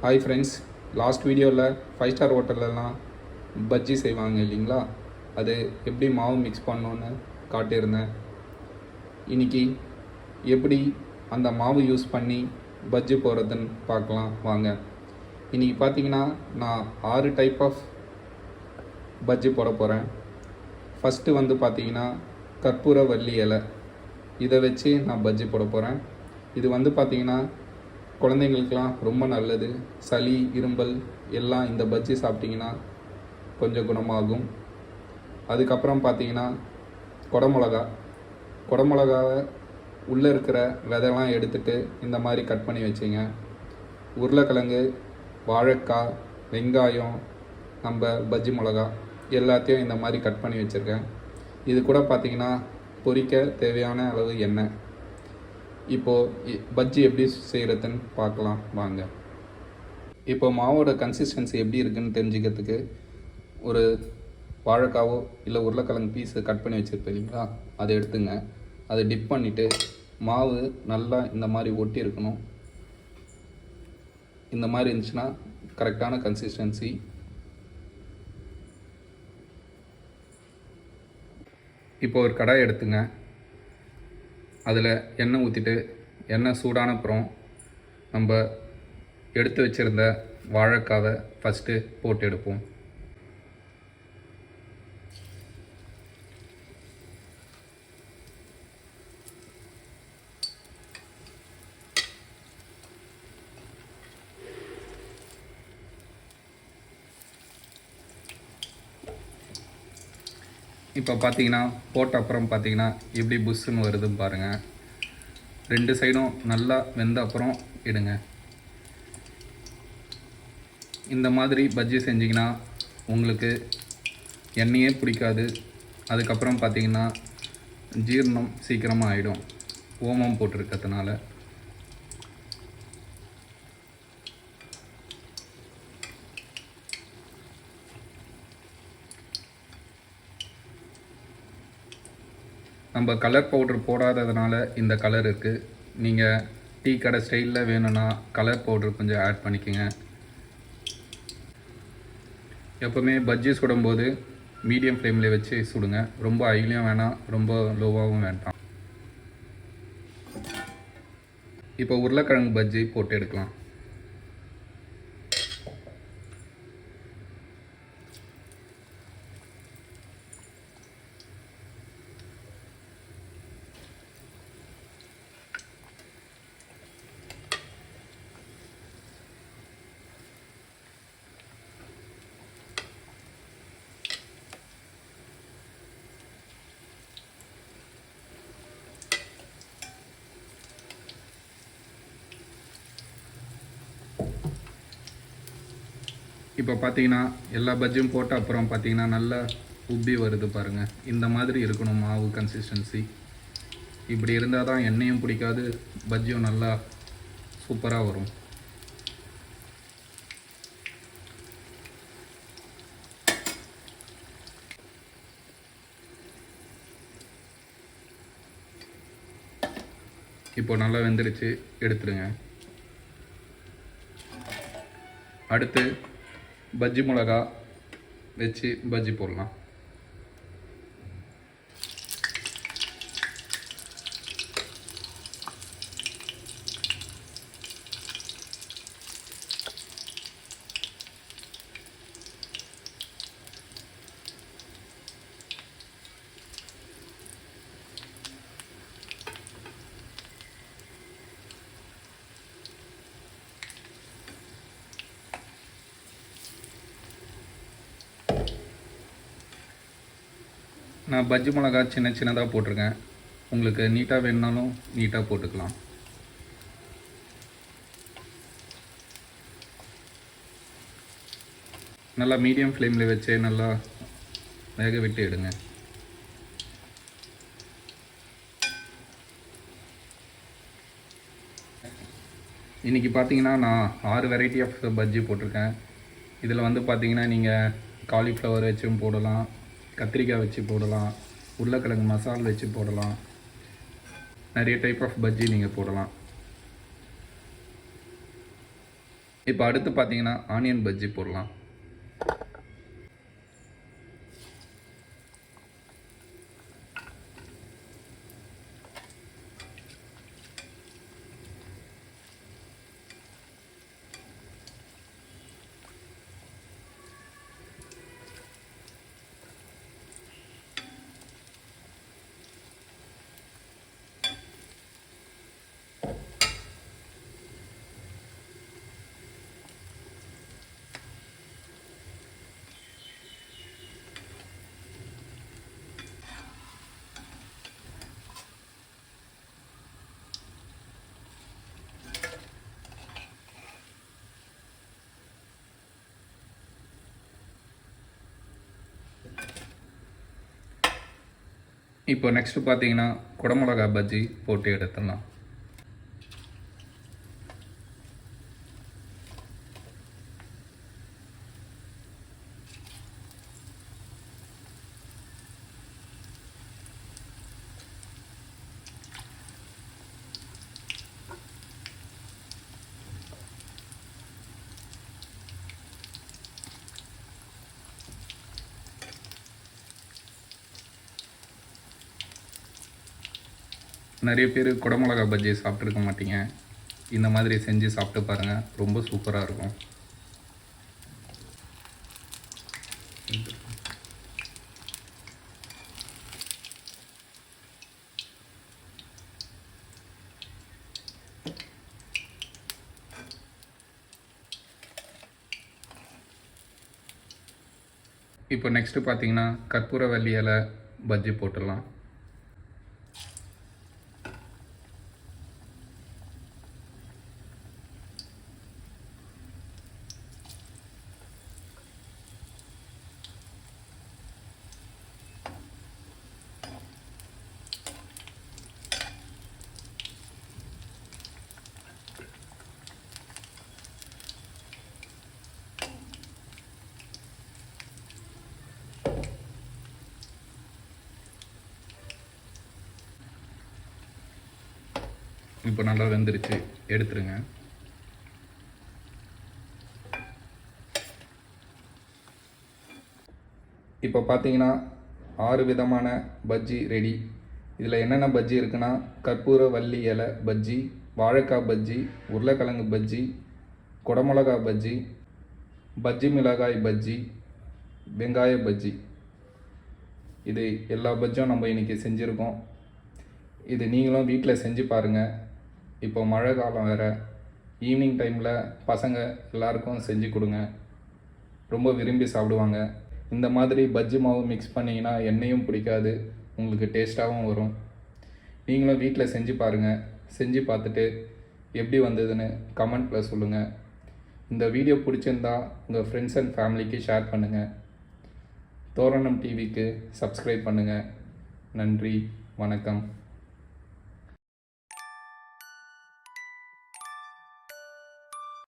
Hi friends, last வீடியோவில் 5 star ஹோட்டல்லலாம் bajji செய்வாங்க இல்லைங்களா, அது எப்படி மாவு மிக்ஸ் பண்ணோன்னு காட்டியிருந்தேன். இன்றைக்கி எப்படி அந்த மாவு யூஸ் பண்ணி பஜ்ஜி போடுறதுன்னு பார்க்கலாம் வாங்க. இன்றைக்கி பார்த்தீங்கன்னா நான் 6 டைப் ஆஃப் பஜ்ஜி போட போகிறேன். ஃபஸ்ட்டு வந்து பார்த்தீங்கன்னா கற்பூரவள்ளி இலை, இதை வச்சு நான் பஜ்ஜி போட போகிறேன். இது வந்து பார்த்தீங்கன்னா குழந்தைங்களுக்கெலாம் ரொம்ப நல்லது. சளி இரும்பல் எல்லாம் இந்த பஜ்ஜி சாப்பிட்டிங்கன்னா கொஞ்சம் குணமாகும். அதுக்கப்புறம் பார்த்தீங்கன்னா குடமிளகாவை உள்ளே இருக்கிற விதைலாம் எடுத்துகிட்டு இந்த மாதிரி கட் பண்ணி வச்சுங்க. உருளைக்கிழங்கு, வாழைக்காய், வெங்காயம், நம்ம பஜ்ஜி மிளகா எல்லாத்தையும் இந்த மாதிரி கட் பண்ணி வச்சுருக்கேன். இது கூட பார்த்திங்கன்னா பொரிக்க தேவையான அளவு எண்ணெய். இப்போது பஜ்ஜி எப்படி செய்கிறதுன்னு பார்க்கலாம் வாங்க. இப்போ மாவோட கன்சிஸ்டன்சி எப்படி இருக்குதுன்னு தெரிஞ்சுக்கிறதுக்கு ஒரு வாழைக்காவோ இல்லை உருளைக்கிழங்கு பீஸு கட் பண்ணி வச்சுருப்பேன் இல்லைங்களா, அதை எடுத்துங்க. அதை டிப் பண்ணிவிட்டு மாவு நல்லா இந்த மாதிரி ஒட்டி இருக்கணும். இந்த மாதிரி இருந்துச்சுன்னா கரெக்டான கன்சிஸ்டன்சி. இப்போ ஒரு கடாய் எடுத்துங்க. அதில் எண்ணெய் ஊற்றிட்டு எண்ணெய் சூடான அப்புறம் நம்ம எடுத்து வச்சுருந்த வாழைக்காவை ஃபஸ்ட்டு போட்டு எடுப்போம். இப்போ பார்த்தீங்கன்னா போட்ட அப்புறம் பார்த்தீங்கன்னா எப்படி புஷ்ஷுன்னு வருதுன்னு பாருங்கள். 2 சைடும் நல்லா வெந்த அப்புறம் எடுங்க. இந்த மாதிரி பஜ்ஜி செஞ்சிங்கன்னா உங்களுக்கு எண்ணெயே பிடிக்காது. அதுக்கப்புறம் பார்த்தீங்கன்னா ஜீரணம் சீக்கிரமாக ஆகிடும், ஓமம் போட்டிருக்கிறதுனால. நம்ம கலர் பவுட்ரு போடாததுனால இந்த கலர் இருக்குது. நீங்கள் டீ கடை ஸ்டைலில் வேணும்னா கலர் பவுட்ரு கொஞ்சம் ஆட் பண்ணிக்கோங்க. எப்போவுமே பஜ்ஜி சுடும்போது மீடியம் ஃப்ளேமில் வச்சு சுடுங்க. ரொம்ப ஹைலையும் வேணாம், ரொம்ப லோவாகவும் வேண்டாம். இப்போ உருளைக்கிழங்கு பஜ்ஜி போட்டு எடுக்கலாம். இப்போ பார்த்தீங்கன்னா எல்லா பஜ்ஜியும் போட்ட அப்புறம் பார்த்தீங்கன்னா நல்லா உப்பி வருது பாருங்கள். இந்த மாதிரி இருக்கணும் மாவு கன்சிஸ்டன்சி. இப்படி இருந்தால் தான் எண்ணெயும் பிடிக்காது, பஜ்ஜியும் நல்லா சூப்பராக வரும். இப்போ நல்லா வெந்துடுச்சு, எடுத்துடுங்க. அடுத்து பஜ்ஜி மிளகா வச்சு பஜ்ஜி போடலாம். நான் பஜ்ஜி மிளகா சின்னதாக போட்டிருக்கேன். உங்களுக்கு நீட்டாக வேணுனாலும் நீட்டாக போட்டுக்கலாம். நல்லா மீடியம் ஃப்ளேமில் வச்சு நல்லா வேக விட்டு எடுங்க. இன்றைக்கி பார்த்தீங்கன்னா நான் 6 வெரைட்டி ஆஃப் பஜ்ஜி போட்டிருக்கேன். இதில் வந்து பார்த்தீங்கன்னா நீங்கள் காலிஃப்ளவர் வச்சும் போடலாம், கத்திரிக்காய் வச்சு போடலாம், உருளைக்கிழங்கு மசாலா வச்சு போடலாம். நிறைய டைப் ஆஃப் பஜ்ஜி நீங்கள் போடலாம். இப்போ அடுத்து பார்த்தீங்கன்னா ஆனியன் பஜ்ஜி போடலாம். இப்போ நெக்ஸ்ட்டு பார்த்தீங்கன்னா குடமிளகா பஜ்ஜி போட்டு எடுத்துடலாம். நிறைய பேர் குடமிளகா பஜ்ஜி சாப்பிட்ருக்க மாட்டீங்க. இந்த மாதிரி செஞ்சு சாப்பிட்டு பாருங்கள், ரொம்ப சூப்பராக இருக்கும். இப்போ நெக்ஸ்ட்டு பார்த்தீங்கன்னா கற்பூரவள்ளி இலை பஜ்ஜி போட்டுடலாம். இப்போ நல்லா வெந்துருச்சு, எடுத்துருங்க. இப்போ பார்த்தீங்கன்னா 6 விதமான பஜ்ஜி ரெடி. இதில் என்னென்ன பஜ்ஜி இருக்குன்னா கற்பூரவள்ளி இலை பஜ்ஜி, வாழைக்காய் பஜ்ஜி, உருளைக்கிழங்கு பஜ்ஜி, குடமிளகா பஜ்ஜி, பஜ்ஜி மிளகாய் பஜ்ஜி, வெங்காய பஜ்ஜி. இது எல்லா பஜ்ஜும் நம்ம இன்றைக்கி செஞ்சுருக்கோம். இது நீங்களும் வீட்டில் செஞ்சு பாருங்கள். இப்போ மழை காலம் வேறு, ஈவினிங் டைமில் பசங்க எல்லாருக்கும் செஞ்சு கொடுங்க, ரொம்ப விரும்பி சாப்பிடுவாங்க. இந்த மாதிரி பஜ்ஜி மாவு மிக்ஸ் பண்ணிங்கன்னா எண்ணெயும் பிடிக்காது, உங்களுக்கு டேஸ்ட்டாகவும் வரும். நீங்களும் வீட்டில் செஞ்சு பாருங்கள். செஞ்சு பார்த்துட்டு எப்படி வந்ததுன்னு கமெண்ட்டில் சொல்லுங்கள். இந்த வீடியோ பிடிச்சிருந்தா உங்கள் ஃப்ரெண்ட்ஸ் அண்ட் ஃபேமிலிக்கு ஷேர் பண்ணுங்கள். தோரணம் டிவிக்கு சப்ஸ்கிரைப் பண்ணுங்கள். நன்றி, வணக்கம்.